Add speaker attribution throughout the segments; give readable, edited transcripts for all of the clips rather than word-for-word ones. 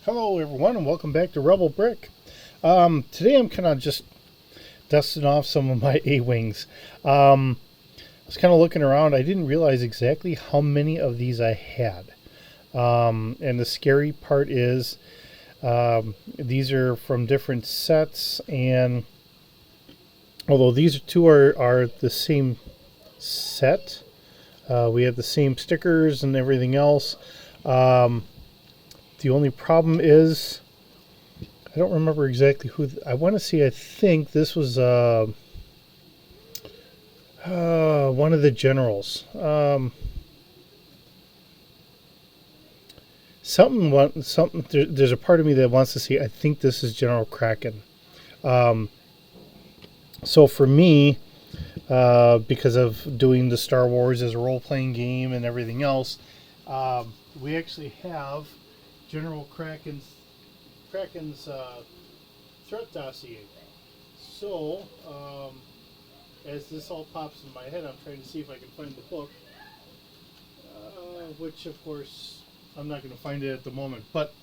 Speaker 1: Hello everyone and welcome back to Rebel Brick. Today I'm kind of just dusting off some of my A-Wings. I was kind of looking around. I didn't realize exactly how many of these I had. And the scary part is these are from different sets, and although these two are the same set, we have the same stickers and everything else. The only problem is, I don't remember exactly who. I want to say, I think this was one of the generals. Something. There's a part of me that wants to see. I think this is General Kraken. So for me, because of doing the Star Wars as a role-playing game and everything else, we actually have General Kraken's threat dossier. So, as this all pops in my head, I'm trying to see if I can find the book, which of course I'm not going to find it at the moment. But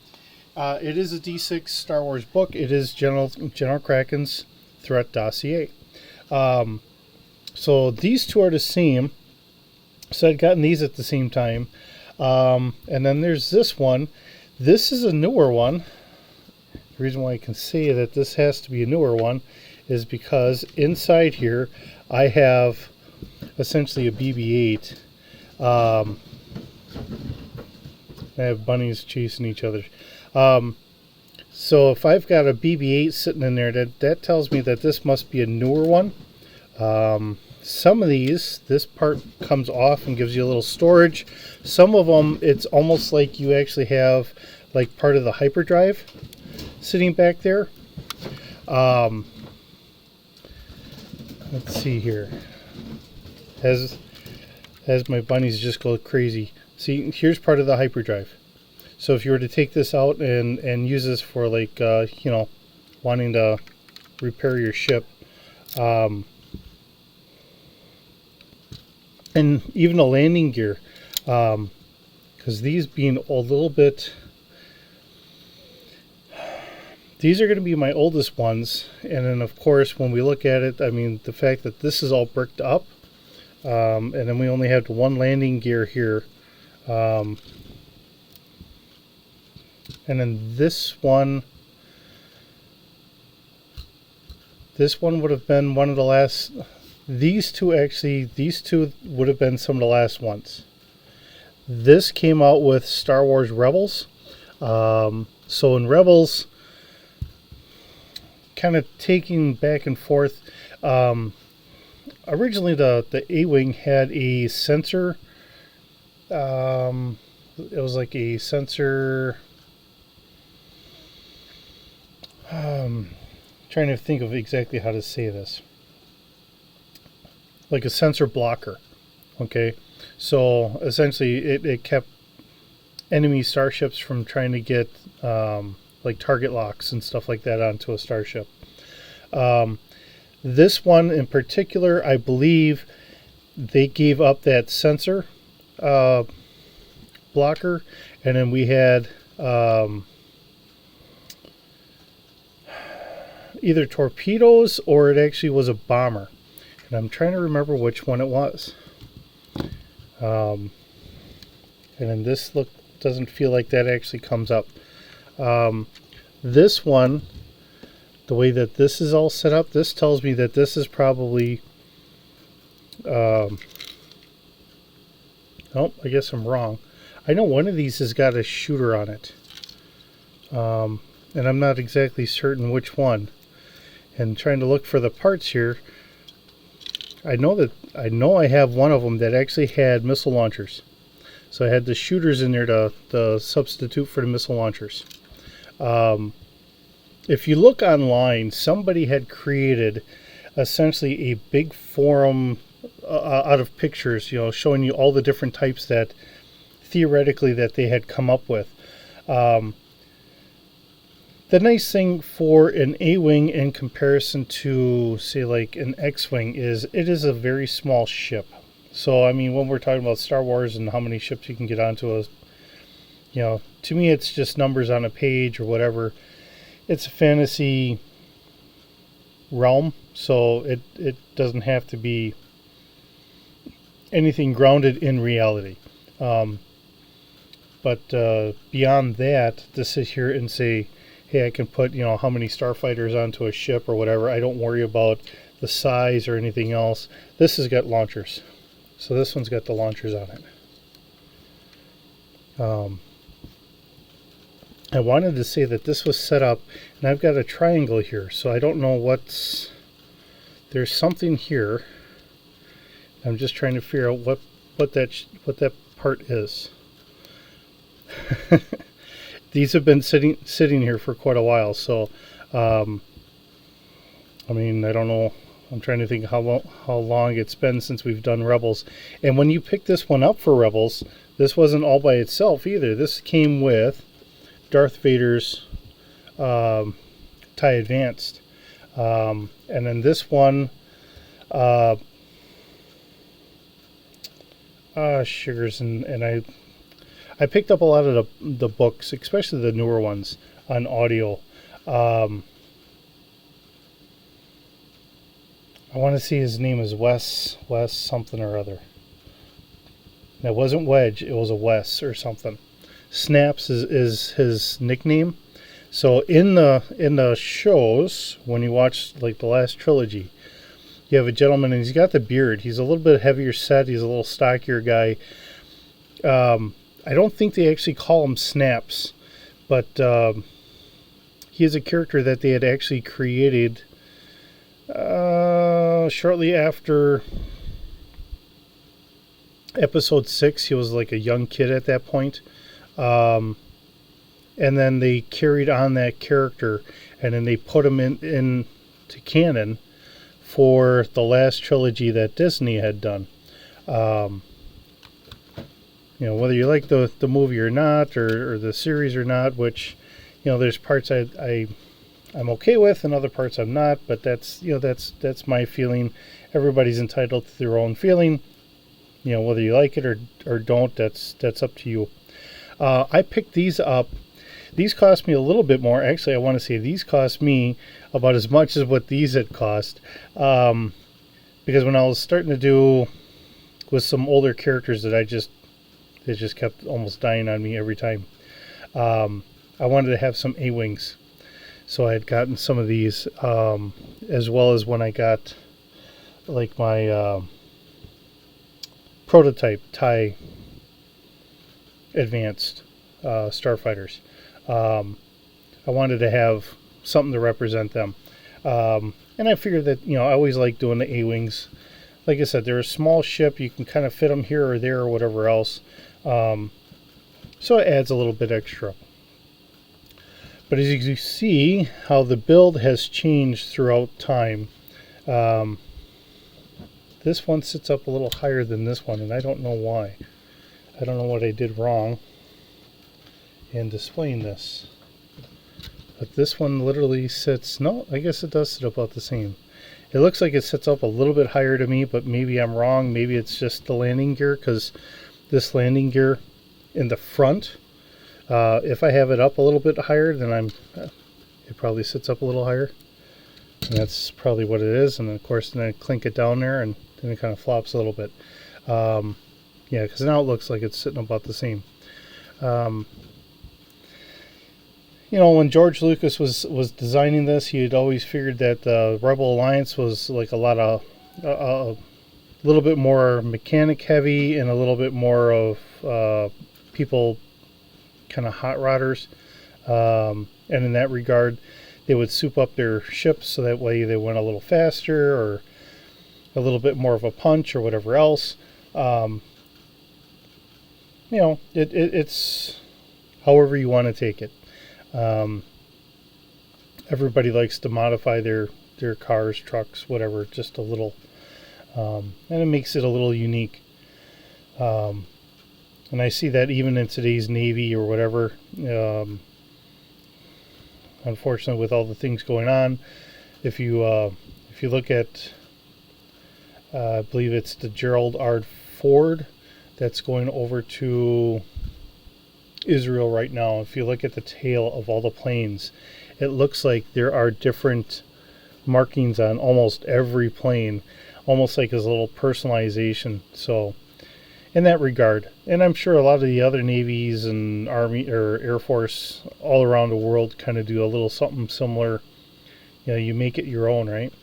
Speaker 1: it is a D6 Star Wars book. It is General Kraken's threat dossier. So these two are the same. So I'd gotten these at the same time. And then there's this one. This is a newer one. The reason why I can say that this has to be a newer one is because inside here I have essentially a BB-8. I have bunnies chasing each other. So if I've got a BB-8 sitting in there, that tells me that this must be a newer one. Some of these, this part comes off and gives you a little storage. Some of them, it's almost like you actually have like part of the hyperdrive sitting back there. Let's see here. As my bunnies just go crazy. See, here's part of the hyperdrive. So if you were to take this out and use this for like, wanting to repair your ship, and even a landing gear, because these being a little bit, these are going to be my oldest ones. And then of course when we look at it, I mean, the fact that this is all bricked up, and then we only have one landing gear here, and then this one would have been one of the last. These two would have been some of the last ones. This came out with Star Wars Rebels. So in Rebels, kind of taking back and forth, originally the A-Wing had a sensor. It was like a sensor. Trying to think of exactly how to say this. Like a sensor blocker. Okay, so essentially it kept enemy starships from trying to get like target locks and stuff like that onto a starship. This one in particular, I believe they gave up that sensor blocker, and then we had either torpedoes or it actually was a bomber. And I'm trying to remember which one it was. And then this doesn't feel like that actually comes up. This one, the way that this is all set up, this tells me that this is probably, oh, I guess I'm wrong. I know one of these has got a shooter on it. And I'm not exactly certain which one. And trying to look for the parts here, I know I have one of them that actually had missile launchers. So I had the shooters in there to substitute for the missile launchers. If you look online, somebody had created essentially a big forum out of pictures, showing you all the different types that theoretically that they had come up with. The nice thing for an A-Wing in comparison to, say, like an X-Wing is it is a very small ship. So, I mean, when we're talking about Star Wars and how many ships you can get onto to me it's just numbers on a page or whatever. It's a fantasy realm, so it doesn't have to be anything grounded in reality. But beyond that, to sit here and say, hey, I can put, how many starfighters onto a ship or whatever, I don't worry about the size or anything else. This has got launchers. So this one's got the launchers on it. I wanted to say that this was set up, and I've got a triangle here, so I don't know there's something here. I'm just trying to figure out what that part is. These have been sitting here for quite a while, so I don't know. I'm trying to think how long it's been since we've done Rebels. And when you picked this one up for Rebels, this wasn't all by itself either. This came with Darth Vader's TIE Advanced, and then this one. Sugars, and I picked up a lot of the books, especially the newer ones, on audio. I want to see his name is Wes something or other. It wasn't Wedge, it was a Wes or something. Snaps is his nickname. So in the shows, when you watch like the last trilogy, you have a gentleman and he's got the beard. He's a little bit heavier set. He's a little stockier guy. I don't think they actually call him Snaps, but he is a character that they had actually created shortly after episode 6. He was like a young kid at that point. And then they carried on that character, and then they put him in to canon for the last trilogy that Disney had done. Whether you like the movie or not, or the series or not, which, there's parts I'm okay with and other parts I'm not, but that's my feeling. Everybody's entitled to their own feeling. Whether you like it or don't, that's up to you. I picked these up. These cost me a little bit more. Actually, I want to say these cost me about as much as what these had cost. Because when I was starting to do with some older characters that they just kept almost dying on me every time. I wanted to have some A-Wings. So I had gotten some of these, as well as when I got like my prototype TIE Advanced starfighters. I wanted to have something to represent them. And I figured that, I always like doing the A-Wings. Like I said, they're a small ship. You can kind of fit them here or there or whatever else. So it adds a little bit extra. But as you see how the build has changed throughout time, this one sits up a little higher than this one, and I don't know why. I don't know what I did wrong in displaying this. But this one literally sits, no, I guess it does sit about the same. It looks like it sits up a little bit higher to me, but maybe I'm wrong. Maybe it's just the landing gear, because this landing gear in the front, if I have it up a little bit higher, then it probably sits up a little higher. And that's probably what it is. And of course, then I clink it down there, and then it kind of flops a little bit. Yeah, because now it looks like it's sitting about the same. When George Lucas was designing this, he had always figured that the Rebel Alliance was like a lot of a little bit more mechanic heavy and a little bit more of people kind of hot rodders. And in that regard, they would soup up their ships so that way they went a little faster or a little bit more of a punch or whatever else. It's however you want to take it. Everybody likes to modify their cars, trucks, whatever, just a little, and it makes it a little unique. And I see that even in today's Navy or whatever. Unfortunately, with all the things going on, if you look at, I believe it's the Gerald R. Ford that's going over to Israel right now, if you look at the tail of all the planes, it looks like there are different markings on almost every plane, almost like as a little personalization. So in that regard, and I'm sure a lot of the other navies and army or air force all around the world kind of do a little something similar. You know, you make it your own, right?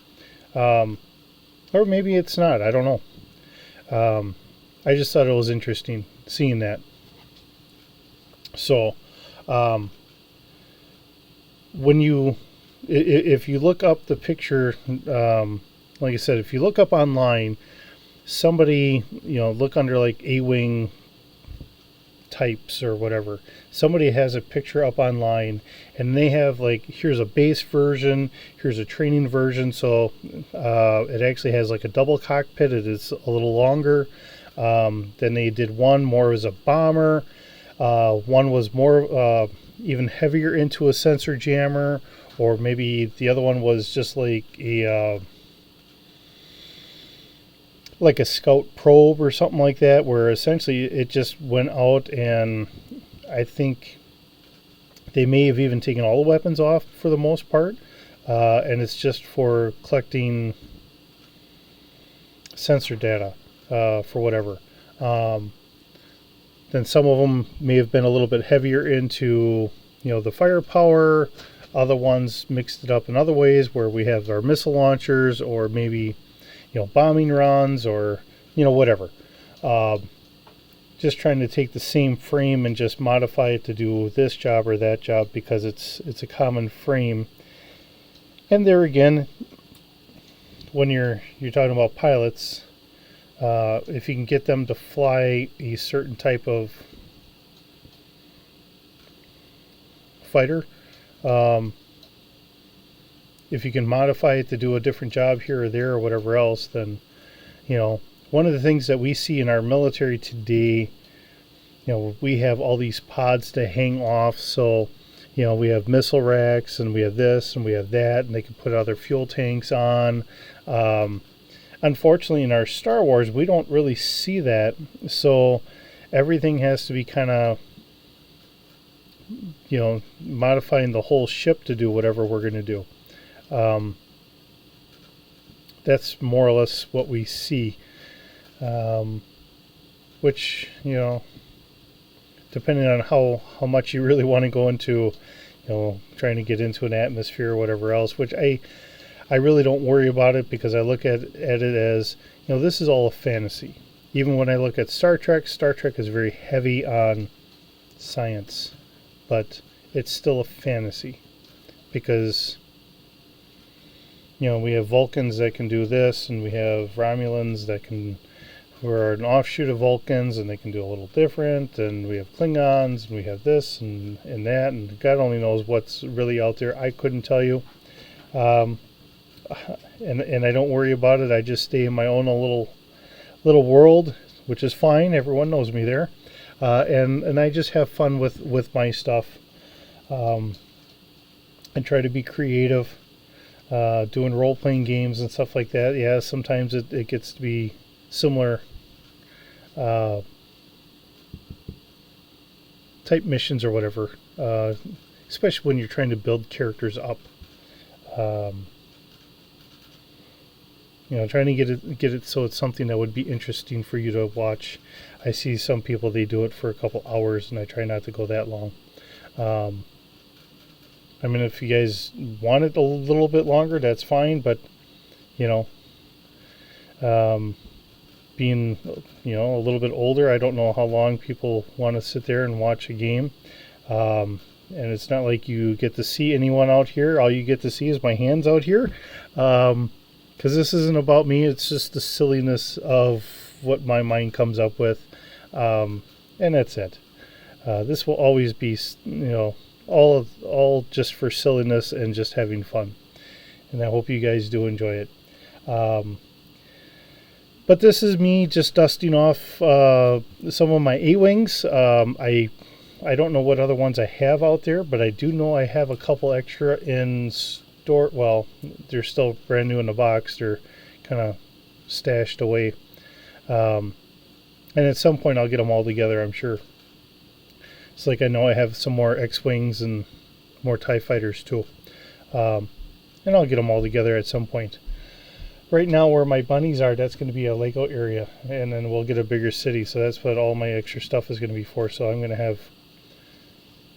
Speaker 1: Or maybe it's not, I don't know. I just thought it was interesting seeing that. So when you, if you look up the picture, like I said, if you look up online, somebody, look under like A-Wing types or whatever, somebody has a picture up online and they have like, here's a base version, here's a training version. So it actually has like a double cockpit. It is a little longer. Then they did one more as a bomber. One was more even heavier into a sensor jammer, or maybe the other one was just like a scout probe or something like that, where essentially it just went out, and I think they may have even taken all the weapons off for the most part, and it's just for collecting sensor data for whatever. Then some of them may have been a little bit heavier into, the firepower. Other ones mixed it up in other ways, where we have our missile launchers, or maybe, bombing runs, or, whatever. Just trying to take the same frame and just modify it to do this job or that job, because it's a common frame. And there again, when you're talking about pilots, if you can get them to fly a certain type of fighter, if you can modify it to do a different job here or there or whatever else, then, one of the things that we see in our military today, we have all these pods to hang off. So, we have missile racks, and we have this and we have that, and they can put other fuel tanks on. Unfortunately, in our Star Wars, we don't really see that. So everything has to be kind of, modifying the whole ship to do whatever we're going to do. That's more or less what we see. Which, depending on how much you really want to go into, trying to get into an atmosphere or whatever else, which I really don't worry about it, because I look at it as, this is all a fantasy. Even when I look at Star Trek is very heavy on science, but it's still a fantasy, because, we have Vulcans that can do this, and we have Romulans who are an offshoot of Vulcans, and they can do a little different, and we have Klingons, and we have this and that, and God only knows what's really out there. I couldn't tell you. And I don't worry about it. I just stay in my own little world, which is fine. Everyone knows me there, and I just have fun with my stuff, and try to be creative, doing role-playing games and stuff like that. Yeah, sometimes it gets to be similar type missions or whatever, especially when you're trying to build characters up. Trying to get it so it's something that would be interesting for you to watch. I see some people, they do it for a couple hours, and I try not to go that long. I mean, if you guys want it a little bit longer, that's fine, but, being, a little bit older, I don't know how long people want to sit there and watch a game. And it's not like you get to see anyone out here. All you get to see is my hands out here. Because this isn't about me. It's just the silliness of what my mind comes up with. And that's it. This will always be, all just for silliness and just having fun. And I hope you guys do enjoy it. But this is me just dusting off some of my A-Wings. I don't know what other ones I have out there, but I do know I have a couple extra in store. Well, they're still brand new in the box. They're kind of stashed away. And at some point I'll get them all together, I'm sure. It's like I know I have some more X-Wings and more TIE Fighters too. And I'll get them all together at some point. Right now where my bunnies are, that's going to be a Lego area, and then we'll get a bigger city, so that's what all my extra stuff is going to be for. So I'm going to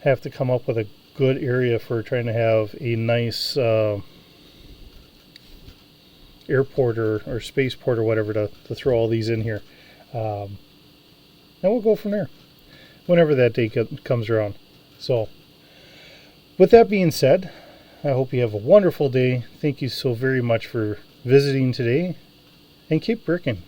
Speaker 1: have to come up with a good area for trying to have a nice airport or spaceport or whatever to throw all these in here. And we'll go from there whenever that day comes around. So with that being said, I hope you have a wonderful day. Thank you so very much for visiting today, and keep bricking.